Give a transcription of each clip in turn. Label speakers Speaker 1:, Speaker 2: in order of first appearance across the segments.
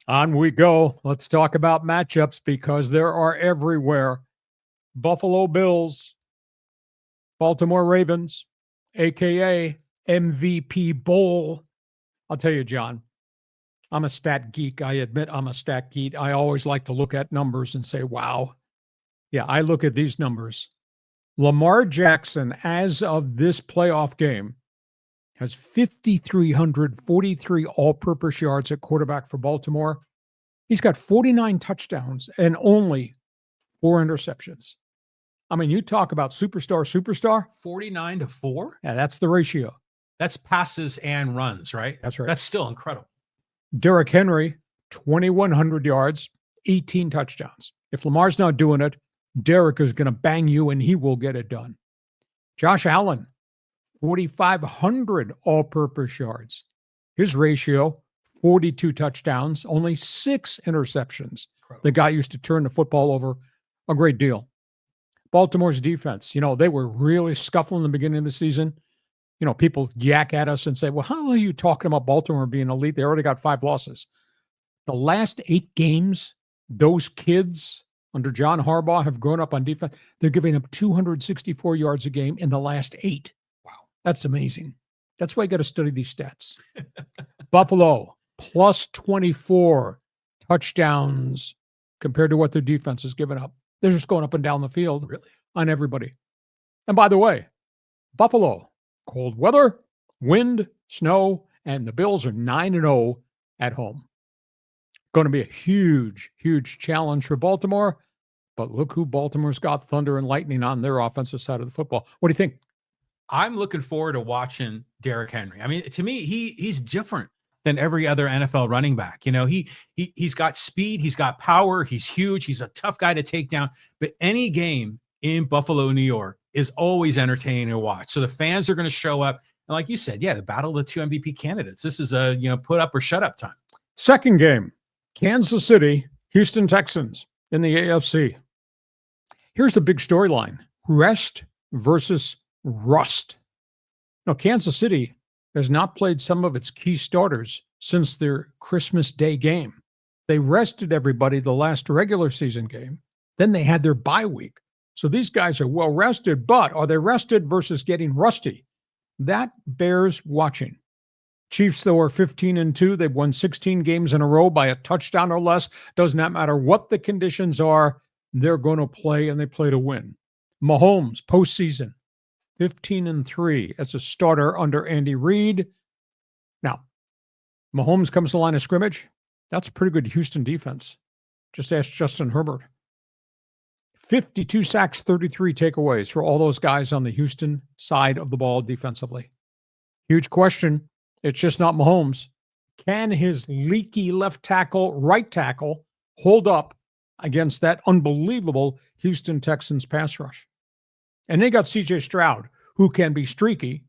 Speaker 1: On we go. Let's talk about matchups because there are everywhere. Buffalo Bills, Baltimore Ravens, a.k.a. MVP Bowl. I'll tell you, John, I'm a stat geek. I admit I'm a stat geek. I always like to look at numbers and say, wow. Yeah, I look at these numbers. Lamar Jackson, as of this playoff game, has 5,343 all-purpose yards at quarterback for Baltimore. He's got 49 touchdowns and only 4 interceptions. I mean, you talk about superstar.
Speaker 2: 49-4?
Speaker 1: Yeah, that's the ratio.
Speaker 2: That's passes and runs, right?
Speaker 1: That's right.
Speaker 2: That's still incredible.
Speaker 1: Derrick Henry, 2,100 yards, 18 touchdowns. If Lamar's not doing it, Derrick is going to bang you and he will get it done. Josh Allen, 4,500 all-purpose yards. His ratio, 42 touchdowns, only 6 interceptions. Incredible. The guy used to turn the football over a great deal. Baltimore's defense, they were really scuffling in the beginning of the season. People yak at us and say, well, how are you talking about Baltimore being elite? They already got 5 losses. The last 8 games, those kids under John Harbaugh have grown up on defense. They're giving up 264 yards a game in the last 8.
Speaker 2: Wow.
Speaker 1: That's amazing. That's why you got to study these stats. Buffalo, plus 24 touchdowns compared to what their defense has given up. They're just going up and down the field on everybody. And by the way, Buffalo, cold weather, wind, snow, and the Bills are 9-0 at home. Going to be a huge, huge challenge for Baltimore. But look who Baltimore's got, thunder and lightning on their offensive side of the football. What do you think?
Speaker 2: I'm looking forward to watching Derrick Henry. I mean, to me, he's different than every other NFL running back. He's got speed, he's got power, he's huge, he's a tough guy to take down. But any game in Buffalo, New York is always entertaining to watch. So the fans are going to show up. And like you said, the battle of the 2 MVP candidates. This is a, put up or shut up time.
Speaker 1: Second game, Kansas City, Houston Texans in the AFC. Here's the big storyline: rest versus rust. Now, Kansas City has not played some of its key starters since their Christmas Day game. They rested everybody the last regular season game. Then they had their bye week. So these guys are well rested, but are they rested versus getting rusty? That bears watching. Chiefs, though, are 15-2. They've won 16 games in a row by a touchdown or less. Does not matter what the conditions are. They're going to play, and they play to win. Mahomes, postseason, 15-3 as a starter under Andy Reid. Now, Mahomes comes to the line of scrimmage. That's a pretty good Houston defense. Just ask Justin Herbert. 52 sacks, 33 takeaways for all those guys on the Houston side of the ball defensively. Huge question. It's just not Mahomes. Can his leaky left tackle, right tackle, hold up against that unbelievable Houston Texans pass rush? And they got C.J. Stroud, who can be streaky,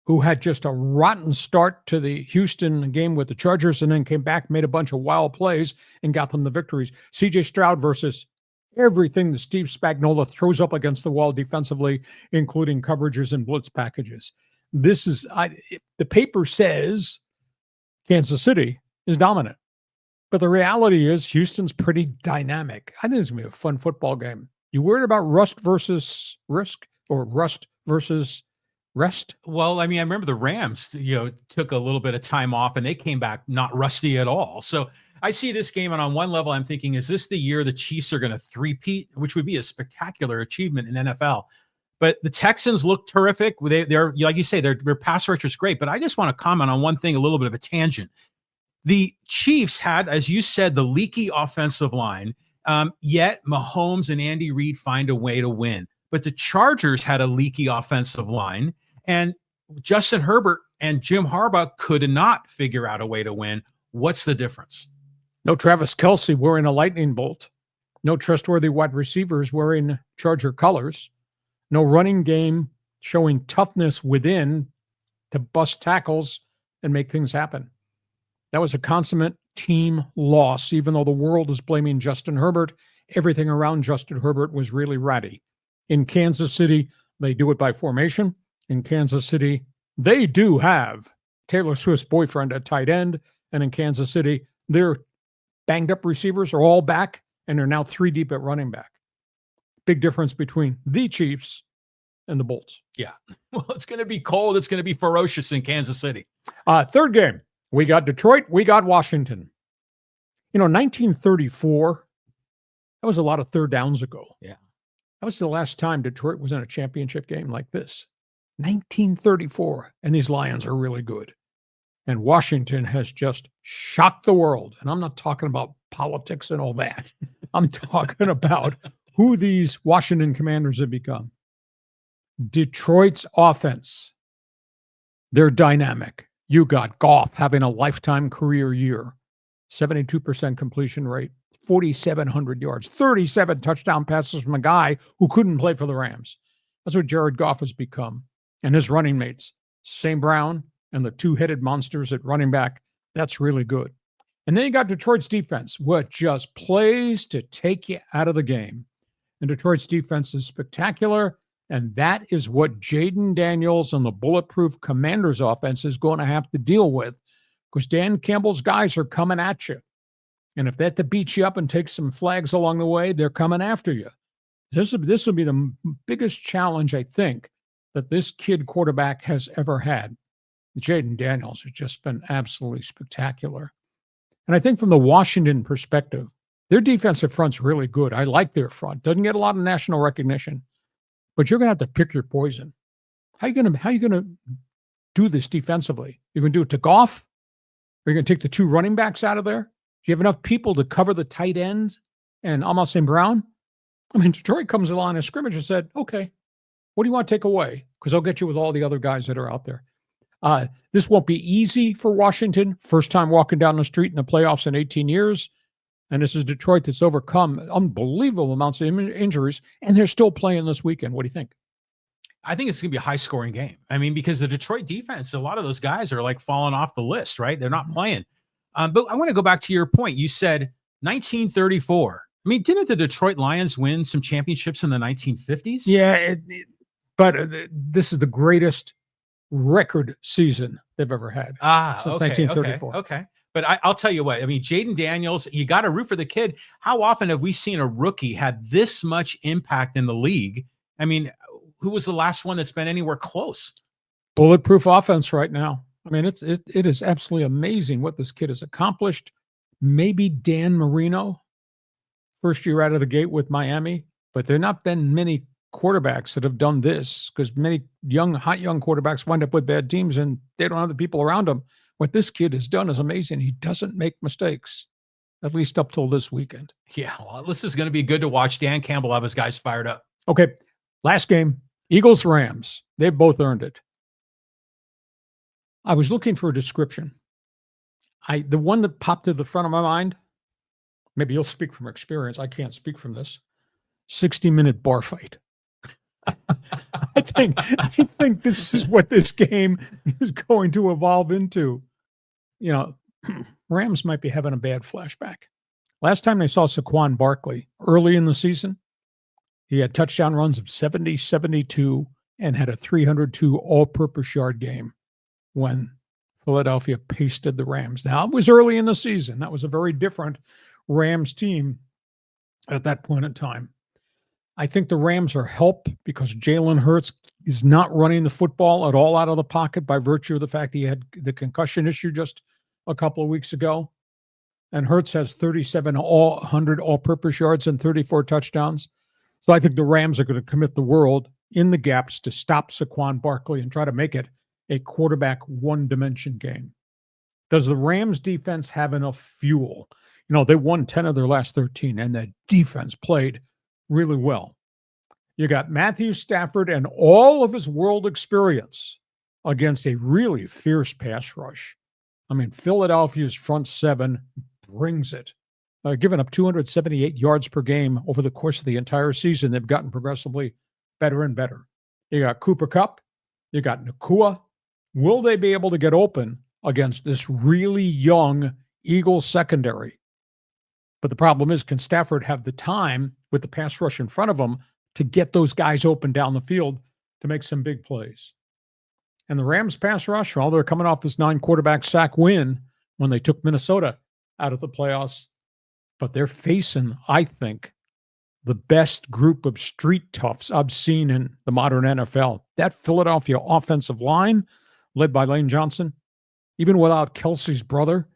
Speaker 1: who had just a rotten start to the Houston game with the Chargers and then came back, made a bunch of wild plays, and got them the victories. C.J. Stroud versus everything that Steve Spagnuolo throws up against the wall defensively, including coverages and blitz packages. This is, the paper says Kansas City is dominant. But the reality is Houston's pretty dynamic. I think it's going to be a fun football game. You worried about rust versus risk or rust versus rest?
Speaker 2: Well, I mean, I remember the Rams, took a little bit of time off and they came back not rusty at all. So I see this game, and on one level, I'm thinking, is this the year the Chiefs are going to three-peat, which would be a spectacular achievement in NFL? But the Texans look terrific. They're like you say, their pass rush is great. But I just want to comment on one thing, a little bit of a tangent. The Chiefs had, as you said, the leaky offensive line, yet Mahomes and Andy Reid find a way to win. But the Chargers had a leaky offensive line, and Justin Herbert and Jim Harbaugh could not figure out a way to win. What's the difference?
Speaker 1: No Travis Kelce wearing a lightning bolt. No trustworthy wide receivers wearing Charger colors. No running game showing toughness within to bust tackles and make things happen. That was a consummate team loss, even though the world is blaming Justin Herbert. Everything around Justin Herbert was really ratty. In Kansas City, they do it by formation. In Kansas City, they do have Taylor Swift's boyfriend at tight end. And in Kansas City, their banged up receivers are all back, and they're now 3 deep at running back. Big difference between the Chiefs and the Bolts.
Speaker 2: Yeah. Well, it's going to be cold. It's going to be ferocious in Kansas City.
Speaker 1: Third game, we got Detroit, we got Washington. 1934, that was a lot of third downs ago.
Speaker 2: Yeah.
Speaker 1: That was the last time Detroit was in a championship game like this. 1934, and these Lions are really good. And Washington has just shocked the world. And I'm not talking about politics and all that. I'm talking about who these Washington Commanders have become. Detroit's offense, they're dynamic. You got Goff having a lifetime career year, 72% completion rate, 4,700 yards, 37 touchdown passes from a guy who couldn't play for the Rams. That's what Jared Goff has become. And his running mates, St. Brown and the two-headed monsters at running back, that's really good. And then you got Detroit's defense, which just plays to take you out of the game. And Detroit's defense is spectacular, and that is what Jaden Daniels and the Bulletproof Commanders offense is going to have to deal with, because Dan Campbell's guys are coming at you. And if they have to beat you up and take some flags along the way, they're coming after you. This will be the biggest challenge, I think, that this kid quarterback has ever had. Jaden Daniels has just been absolutely spectacular. And I think from the Washington perspective, their defensive front's really good. I like their front. Doesn't get a lot of national recognition, but you're going to have to pick your poison. How are you going to do this defensively? You're going to do it to Goff? Are you going to take the 2 running backs out of there? Do you have enough people to cover the tight ends and St. Brown? I mean, Detroit comes along in scrimmage and said, okay, what do you want to take away? Because I'll get you with all the other guys that are out there. This won't be easy for Washington. First time walking down the street in the playoffs in 18 years. And this is Detroit that's overcome unbelievable amounts of injuries, and they're still playing this weekend. What do you think?
Speaker 2: I think it's going to be a high-scoring game. I mean, because the Detroit defense, a lot of those guys are like falling off the list, right? They're not playing. But I want to go back to your point. You said 1934. I mean, didn't the Detroit Lions win some championships in the 1950s?
Speaker 1: Yeah, but this is the greatest record season they've ever had since 1934.
Speaker 2: Okay. But I'll tell you what, I mean, Jaden Daniels, you got to root for the kid. How often have we seen a rookie had this much impact in the league? I mean, who was the last one that's been anywhere close?
Speaker 1: Bulletproof offense right now. I mean, it is absolutely amazing what this kid has accomplished. Maybe Dan Marino, first year out of the gate with Miami, but there have not been many quarterbacks that have done this, because many hot young quarterbacks wind up with bad teams and they don't have the people around them. What this kid has done is amazing. He doesn't make mistakes, at least up till this weekend.
Speaker 2: Yeah, well, this is going to be good to watch. Dan Campbell have his guys fired up.
Speaker 1: Okay, last game, Eagles-Rams. They've both earned it. I was looking for a description. The one that popped to the front of my mind, maybe you'll speak from experience. I can't speak from this. 60-minute bar fight. I think this is what this game is going to evolve into. Rams might be having a bad flashback. Last time they saw Saquon Barkley early in the season, he had touchdown runs of 70, 72, and had a 302 all-purpose yard game when Philadelphia pasted the Rams. Now, it was early in the season. That was a very different Rams team at that point in time. I think the Rams are helped because Jalen Hurts is not running the football at all out of the pocket by virtue of the fact he had the concussion issue just a couple of weeks ago. And Hurts has 3,700 all-purpose yards and 34 touchdowns. So I think the Rams are going to commit the world in the gaps to stop Saquon Barkley and try to make it a quarterback one-dimension game. Does the Rams defense have enough fuel? They won 10 of their last 13, and the defense played really well. You got Matthew Stafford and all of his world experience against a really fierce pass rush. I mean, Philadelphia's front seven brings it. Giving up 278 yards per game over the course of the entire season. They've gotten progressively better and better. You got Cooper Kupp. You got Nakua. Will they be able to get open against this really young Eagles secondary? But the problem is, can Stafford have the time with the pass rush in front of him to get those guys open down the field to make some big plays? And the Rams pass rush, well, they're coming off this 9-quarterback sack win when they took Minnesota out of the playoffs. but they're facing, I think, the best group of street toughs I've seen in the modern NFL. That Philadelphia offensive line, led by Lane Johnson, even without Kelsey's brother,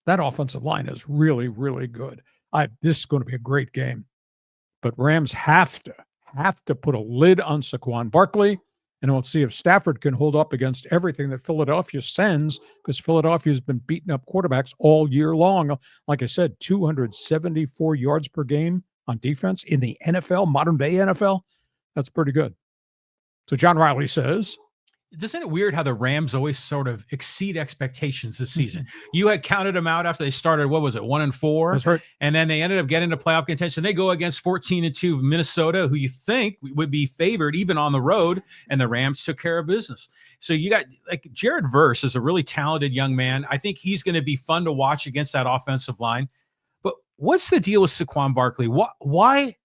Speaker 1: that offensive line is really, really good. This is going to be a great game. But Rams have to put a lid on Saquon Barkley, and we'll see if Stafford can hold up against everything that Philadelphia sends, because Philadelphia has been beating up quarterbacks all year long. Like I said, 274 yards per game on defense in the NFL, modern day NFL. That's pretty good. So John Riley says,
Speaker 2: isn't it weird how the Rams always sort of exceed expectations this season? You had counted them out after they started, what was it, 1-4?
Speaker 1: That's right.
Speaker 2: And then they ended up getting to playoff contention. They go against 14-2 Minnesota, who you think would be favored even on the road, and the Rams took care of business. So you got, like, Jared Verse is a really talented young man. I think he's going to be fun to watch against that offensive line. But what's the deal with Saquon Barkley? Why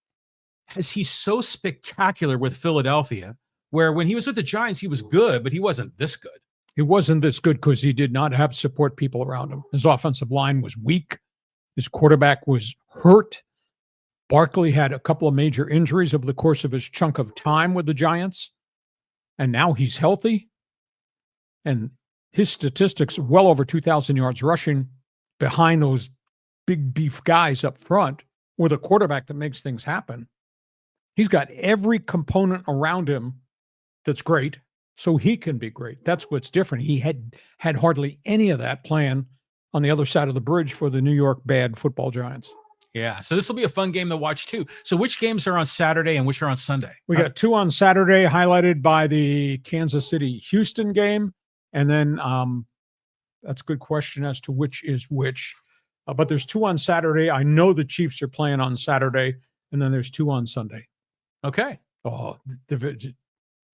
Speaker 2: is he so spectacular with Philadelphia, where when he was with the Giants, he was good, but he wasn't this good?
Speaker 1: He wasn't this good because he did not have support people around him. His offensive line was weak. His quarterback was hurt. Barkley had a couple of major injuries over the course of his chunk of time with the Giants. And now he's healthy. And his statistics, well over 2,000 yards rushing behind those big beef guys up front with a quarterback that makes things happen. He's got every component around him that's great, so he can be great. That's what's different. He had hardly any of that playing on the other side of the bridge for the New York bad football Giants.
Speaker 2: Yeah, so this will be a fun game to watch too. So which games are on Saturday and which are on Sunday?
Speaker 1: We got two on Saturday, highlighted by the Kansas City-Houston game, and then that's a good question as to which is which. But there's two on Saturday. I know the Chiefs are playing on Saturday, and then there's two on Sunday.
Speaker 2: Okay.
Speaker 1: Oh,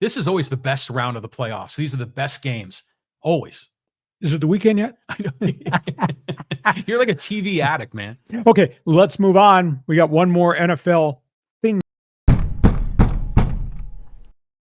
Speaker 2: this is always the best round of the playoffs. These are the best games, always.
Speaker 1: Is it the weekend yet?
Speaker 2: You're like a TV addict, man.
Speaker 1: Okay, let's move on. We got one more NFL